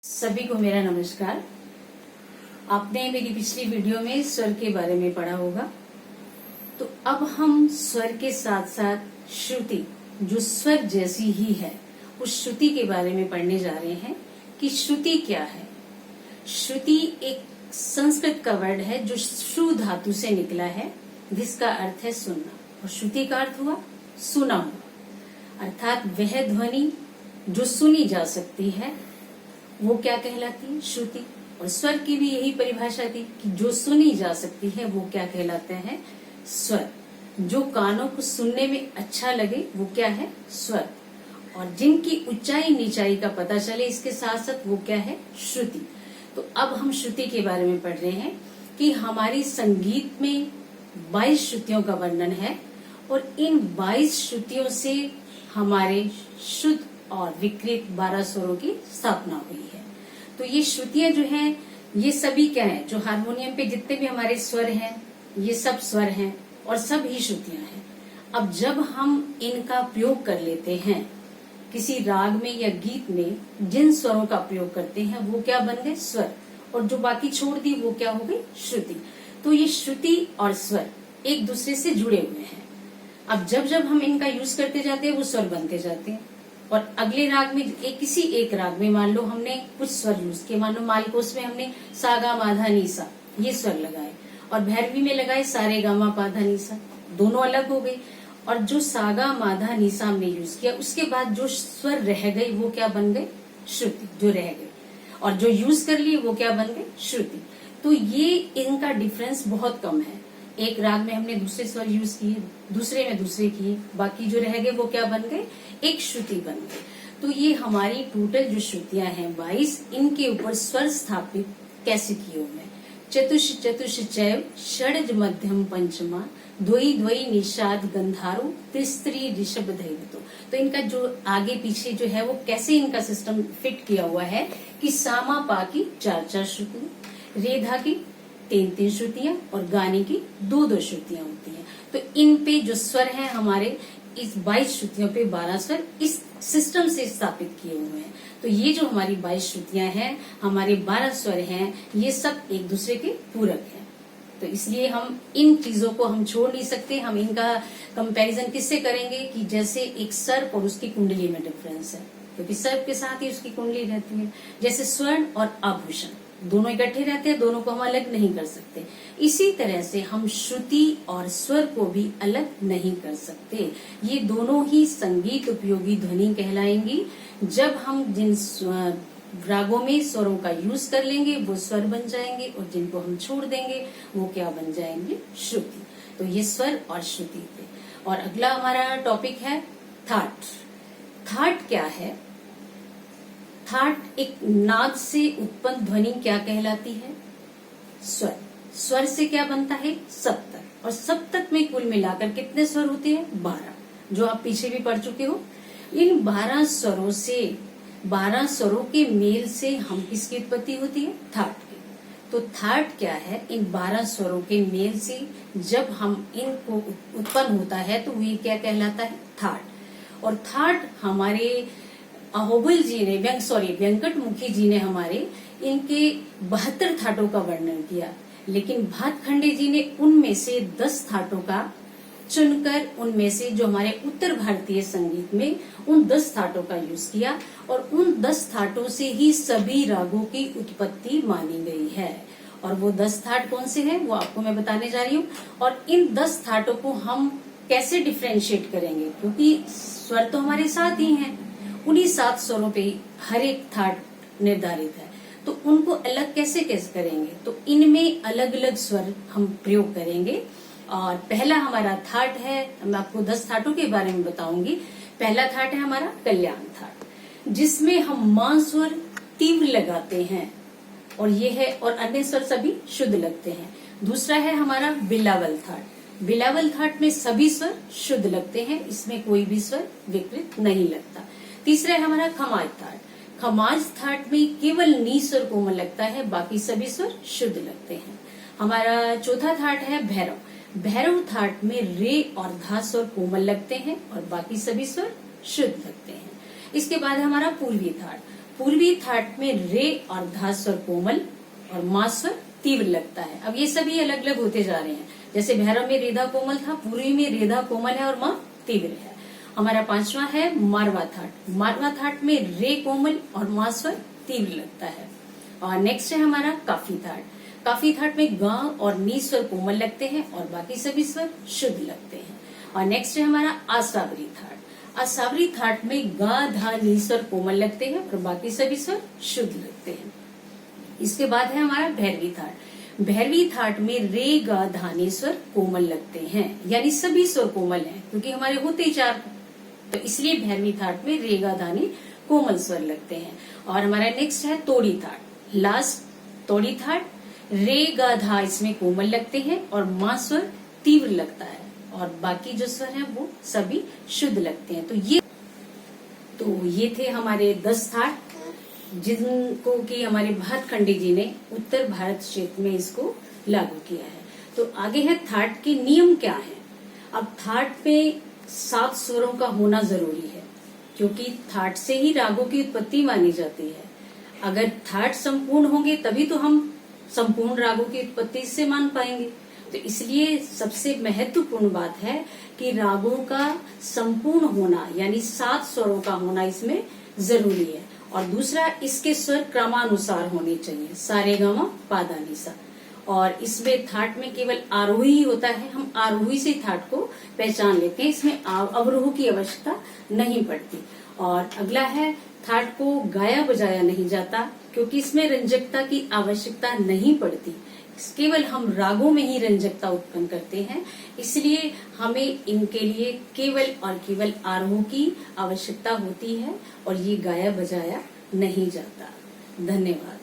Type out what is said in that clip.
सभी को मेरा नमस्कार। आपने मेरी पिछली वीडियो में स्वर के बारे में पढ़ा होगा, तो अब हम स्वर के साथ साथ श्रुति, जो स्वर जैसी ही है, उस श्रुति के बारे में पढ़ने जा रहे हैं कि श्रुति क्या है। श्रुति एक संस्कृत का वर्ड है जो श्रु धातु से निकला है, जिसका अर्थ है सुनना, और श्रुति का अर्थ हुआ सुना हुआ, अर्थात वह ध्वनि जो सुनी जा सकती है वो क्या कहलाती है, श्रुति। और स्वर की भी यही परिभाषा थी कि जो सुनी जा सकती है वो क्या कहलाते हैं, स्वर। जो कानों को सुनने में अच्छा लगे वो क्या है, स्वर। और जिनकी ऊंचाई नीचाई का पता चले इसके साथ साथ वो क्या है, श्रुति। तो अब हम श्रुति के बारे में पढ़ रहे हैं कि हमारी संगीत में 22 श्रुतियों का वर्णन है, और इन 22 श्रुतियों से हमारे शुद्ध और विकृत 12 स्वरों की स्थापना हुई है। तो ये श्रुतियां जो हैं, ये सभी क्या है, जो हारमोनियम पे जितने भी हमारे स्वर हैं, ये सब स्वर हैं और सब ही श्रुतियां हैं। अब जब हम इनका प्रयोग कर लेते हैं किसी राग में या गीत में, जिन स्वरों का प्रयोग करते हैं वो क्या बन गए, स्वर, और जो बाकी छोड़ दी वो क्या हो गई, श्रुति। तो ये श्रुति और स्वर एक दूसरे से जुड़े हुए हैं। अब जब जब हम इनका यूज करते जाते हैं वो स्वर बनते जाते हैं, और अगले राग में किसी एक राग में मान लो हमने कुछ स्वर यूज किए, मान लो मालकोस में हमने सागा माधा नीसा ये स्वर लगाए, और भैरवी में लगाए सारे गामा पाधा नीसा, दोनों अलग हो गए। और जो सागा माधा नीसा हमने यूज किया, उसके बाद जो स्वर रह गए वो क्या बन गए, श्रुति, जो रह गए, और जो यूज कर लिए वो क्या बन गए, श्रुति। तो ये इनका डिफरेंस बहुत कम है। एक राग में हमने दूसरे स्वर यूज किए, दूसरे में दूसरे किए, बाकी जो रह गए वो क्या बन गए, एक श्रुति बन गई। तो ये हमारी टोटल जो श्रुतियां हैं 22, इनके ऊपर स्वर स्थापित कैसे किए हुए हैं। चतुष चतुष चैव षड्ज मध्यम पंचमा द्वई द्वई निषाद गंधारो त्रिस्त्री ऋषभ दैवतो। तो इनका जो आगे पीछे जो है वो कैसे इनका सिस्टम फिट किया हुआ है कि सामा पा की 4-4 श्रुतियां, रेधा की 3-3 श्रुतियां, और गाने की 2-2 श्रुतियां होती हैं। तो इन पे जो स्वर हैं हमारे, इस 22 श्रुतियों पे 12 स्वर इस सिस्टम से स्थापित किए हुए हैं। तो ये जो हमारी 22 श्रुतियां हैं, हमारे 12 स्वर हैं, ये सब एक दूसरे के पूरक हैं। तो इसलिए हम इन चीजों को हम छोड़ नहीं सकते। हम इनका कंपैरिजन किससे करेंगे कि जैसे एक सर्प और उसकी कुंडली में डिफरेंस है, क्योंकि सर्प के साथ ही उसकी कुंडली रहती है। जैसे स्वर्ण और आभूषण दोनों इकट्ठे रहते हैं, दोनों को हम अलग नहीं कर सकते। इसी तरह से हम श्रुति और स्वर को भी अलग नहीं कर सकते। ये दोनों ही संगीत उपयोगी ध्वनि कहलाएंगी। जब हम जिन रागों में स्वरों का यूज कर लेंगे वो स्वर बन जाएंगे, और जिनको हम छोड़ देंगे वो क्या बन जाएंगे, श्रुति। तो ये स्वर और श्रुति थे। और अगला हमारा टॉपिक है थाट। थाट क्या है? थाट एक नाद से उत्पन्न ध्वनि क्या कहलाती है, स्वर। स्वर से क्या बनता है, सप्तक, और सप्तक में कुल मिलाकर कितने स्वर होते हैं, 12, जो आप पीछे भी पढ़ चुके हो। इन 12 स्वरों से, 12 स्वरों के मेल से हम किसकी उत्पत्ति होती है, थाट की। तो थाट क्या है, इन 12 स्वरों के मेल से जब हम इनको उत्पन्न होता है तो ये क्या कहलाता है, थाट। और थाट हमारे अहोबिल जी ने, वेंकटमुखी जी ने हमारे इनके 72 थाटों का वर्णन किया, लेकिन भातखंडे जी ने उनमें से 10 थाटों का चुनकर, उनमें से जो हमारे उत्तर भारतीय संगीत में उन 10 थाटों का यूज किया, और उन 10 थाटों से ही सभी रागों की उत्पत्ति मानी गई है। और वो 10 थाट कौन से हैं वो आपको मैं बताने जा रही हूँ। और इन 10 थाटों को हम कैसे डिफ्रेंशिएट करेंगे, क्योंकि स्वर तो हमारे साथ ही हैं, उन्हीं 7 स्वरों पे हर एक थाट निर्धारित है, तो उनको अलग कैसे करेंगे। तो इनमें अलग अलग स्वर हम प्रयोग करेंगे। और पहला हमारा थाट है, मैं आपको 10 थाटों के बारे में बताऊंगी। पहला थाट है हमारा कल्याण थाट, जिसमें हम मां स्वर तीव्र लगाते हैं, और ये है, और अन्य स्वर सभी शुद्ध लगते हैं। दूसरा है हमारा बिलावल थाट। बिलावल थाट में सभी स्वर शुद्ध लगते हैं, इसमें कोई भी स्वर विकृत नहीं लगता। तीसरा है हमारा खमाज थाट। खमाज थाट में केवल नी स्वर कोमल लगता है, बाकी सभी स्वर शुद्ध लगते हैं। हमारा चौथा थाट है भैरव। भैरव थाट में रे और धा स्वर कोमल लगते हैं, और बाकी सभी स्वर शुद्ध लगते हैं। इसके बाद हमारा पूर्वी थाट। पूर्वी थाट में रे और धा स्वर कोमल और मा स्वर तीव्र लगता है। अब ये सभी अलग अलग होते जा रहे हैं। जैसे भैरव में रेधा कोमल था, पूर्वी में रेधा कोमल है और मा तीव्र है। हमारा पांचवा है मारवा थाट। मारवा थाट में रे कोमल और मा स्वर तीव्र लगता है। और नेक्स्ट है हमारा काफी थाट। काफी थाट में गा और नी स्वर कोमल लगते हैं और बाकी सभी स्वर शुद्ध लगते हैं। और नेक्स्ट है हमारा आसावरी थाट। आसावरी थाट में गा धा नी स्वर कोमल लगते हैं और बाकी सभी स्वर शुद्ध लगते हैं। इसके बाद है हमारा भैरवी थाट। भैरवी थाट में रे गा धा नी स्वर कोमल लगते हैं, यानी सभी स्वर कोमल हैं, क्योंकि हमारे होते ही चार, तो इसलिए भैरवी थाट में रे गा धा नी कोमल स्वर लगते हैं। और हमारा नेक्स्ट है तोड़ी थाट। लास्ट तोड़ी थाट, रे गा धा इसमें कोमल लगते हैं और मा स्वर तीव्र लगता है और बाकी जो स्वर हैं वो सभी शुद्ध लगते हैं। तो ये थे हमारे 10 थाट, जिनको कि हमारे भातखंडे जी ने उत्तर भारत क्षेत्र में इसको लागू किया है। तो आगे है थाट के नियम क्या है। अब थाट में 7 स्वरों का होना जरूरी है, क्योंकि थाट से ही रागों की उत्पत्ति मानी जाती है। अगर थाट संपूर्ण होंगे तभी तो हम संपूर्ण रागों की उत्पत्ति से मान पाएंगे। तो इसलिए सबसे महत्वपूर्ण बात है कि रागों का संपूर्ण होना, यानी 7 स्वरों का होना इसमें जरूरी है। और दूसरा, इसके स्वर क्रमानुसार होने चाहिए, सारे गामा पादा निसा। और इसमें थाट में केवल आरोही ही होता है, हम आरोही से थाट को पहचान लेते हैं, इसमें अवरोह की आवश्यकता नहीं पड़ती। और अगला है, थाट को गाया बजाया नहीं जाता, क्योंकि इसमें रंजकता की आवश्यकता नहीं पड़ती, केवल हम रागों में ही रंजकता उत्पन्न करते हैं, इसलिए हमें इनके लिए केवल और केवल आरोह की आवश्यकता होती है और ये गाया बजाया नहीं जाता। धन्यवाद।